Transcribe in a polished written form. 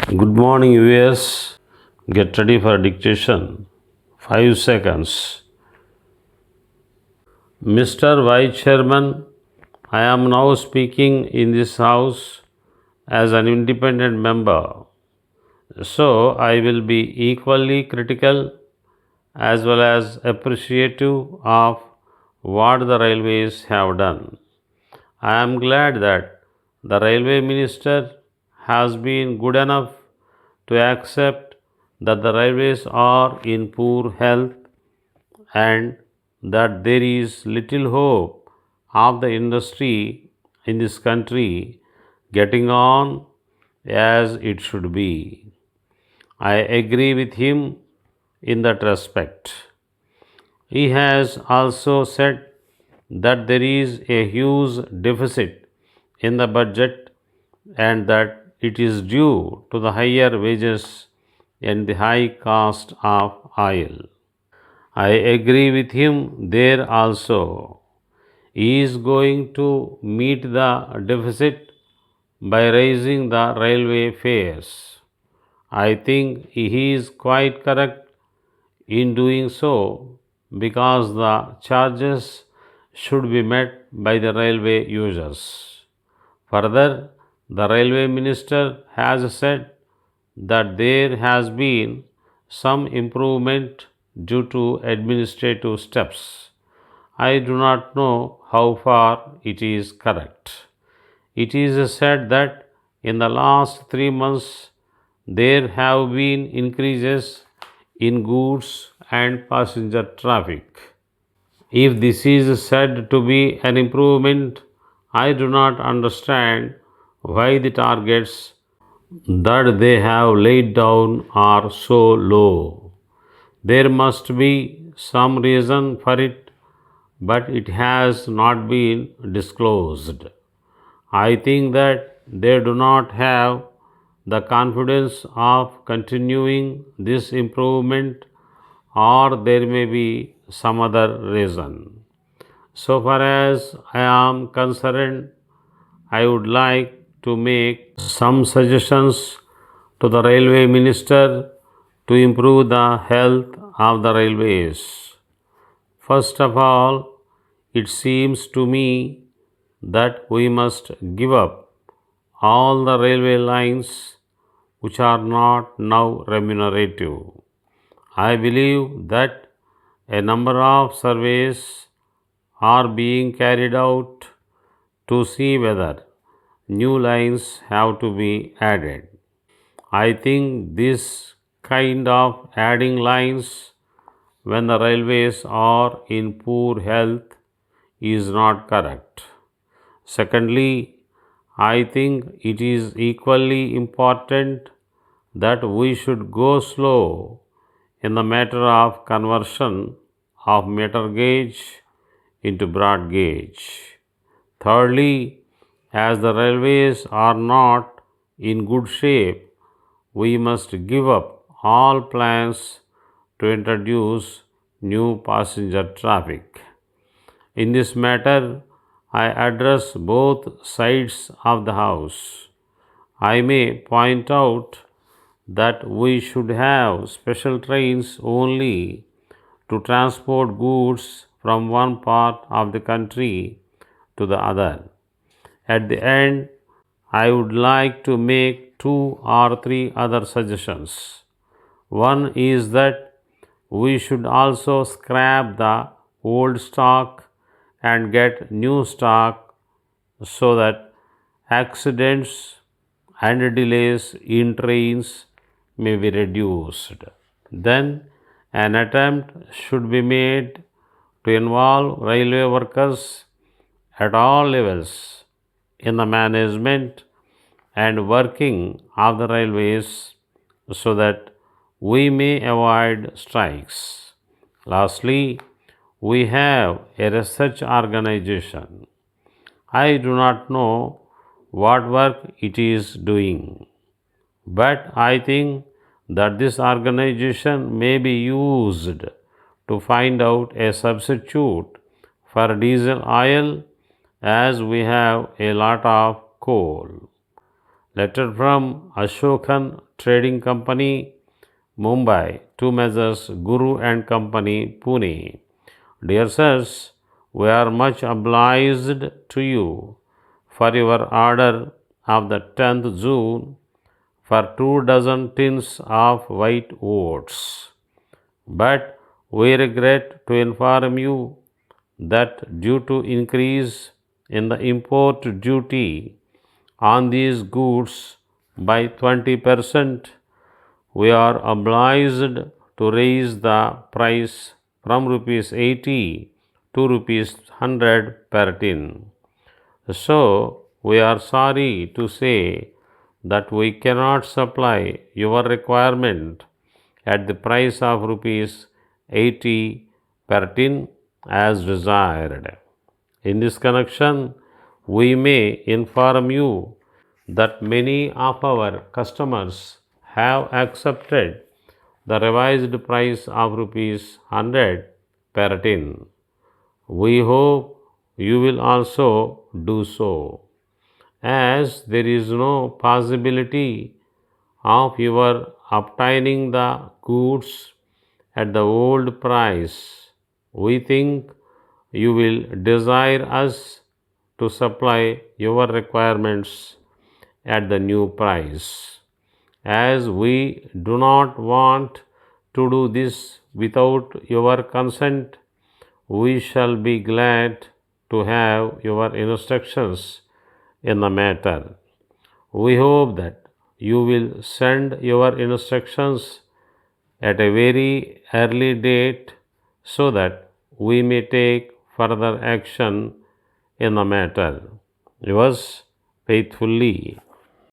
Good morning, viewers. Get ready for dictation. 5 seconds. Mr. Vice Chairman, I am now speaking in this House as an independent member. So, I will be equally critical as well as appreciative of what the railways have done. I am glad that the railway minister has been good enough to accept that the railways are in poor health and that there is little hope of the industry in this country getting on as it should be. I agree with him in that respect. He has also said that there is a huge deficit in the budget and that it is due to the higher wages and the high cost of oil. I agree with him there also. He is going to meet the deficit by raising the railway fares. I think he is quite correct in doing so because the charges should be met by the railway users. Further, the railway minister has said that there has been some improvement due to administrative steps. I do not know how far it is correct. It is said that in the last 3 months there have been increases in goods and passenger traffic. If this is said to be an improvement, I do not understand why the targets that they have laid down are so low. There must be some reason for it, but it has not been disclosed. I think that they do not have the confidence of continuing this improvement, or there may be some other reason. So far as I am concerned, I would like to make some suggestions to the railway minister to improve the health of the railways. First of all, it seems to me that we must give up all the railway lines which are not now remunerative. I believe that a number of surveys are being carried out to see whether new lines have to be added. I think this kind of adding lines when the railways are in poor health is not correct. Secondly, I think it is equally important that we should go slow in the matter of conversion of meter gauge into broad gauge. Thirdly, as the railways are not in good shape, we must give up all plans to introduce new passenger traffic. In this matter, I address both sides of the house. I may point out that we should have special trains only to transport goods from one part of the country to the other. At the end, I would like to make 2 or 3 other suggestions. One is that we should also scrap the old stock and get new stock so that accidents and delays in trains may be reduced. Then, an attempt should be made to involve railway workers at all levels in the management and working of the railways so that we may avoid strikes. Lastly, we have a research organization. I do not know what work it is doing, but I think that this organization may be used to find out a substitute for diesel oil as we have a lot of coal. Letter from Ashokan Trading Company, Mumbai, to Messrs. Guru and Company, Pune. Dear sirs, we are much obliged to you for your order of the 10th June for 2 dozen tins of white oats. But we regret to inform you that due to increase in the import duty on these goods by 20%, we are obliged to raise the price from rupees 80 to rupees 100 per tin. So, we are sorry to say that we cannot supply your requirement at the price of rupees 80 per tin as desired. In this connection, we may inform you that many of our customers have accepted the revised price of rupees 100 per tin. We hope you will also do so, as there is no possibility of your obtaining the goods at the old price. We think you will desire us to supply your requirements at the new price. As we do not want to do this without your consent, we shall be glad to have your instructions in the matter. We hope that you will send your instructions at a very early date so that we may take further action in the matter. Yours faithfully,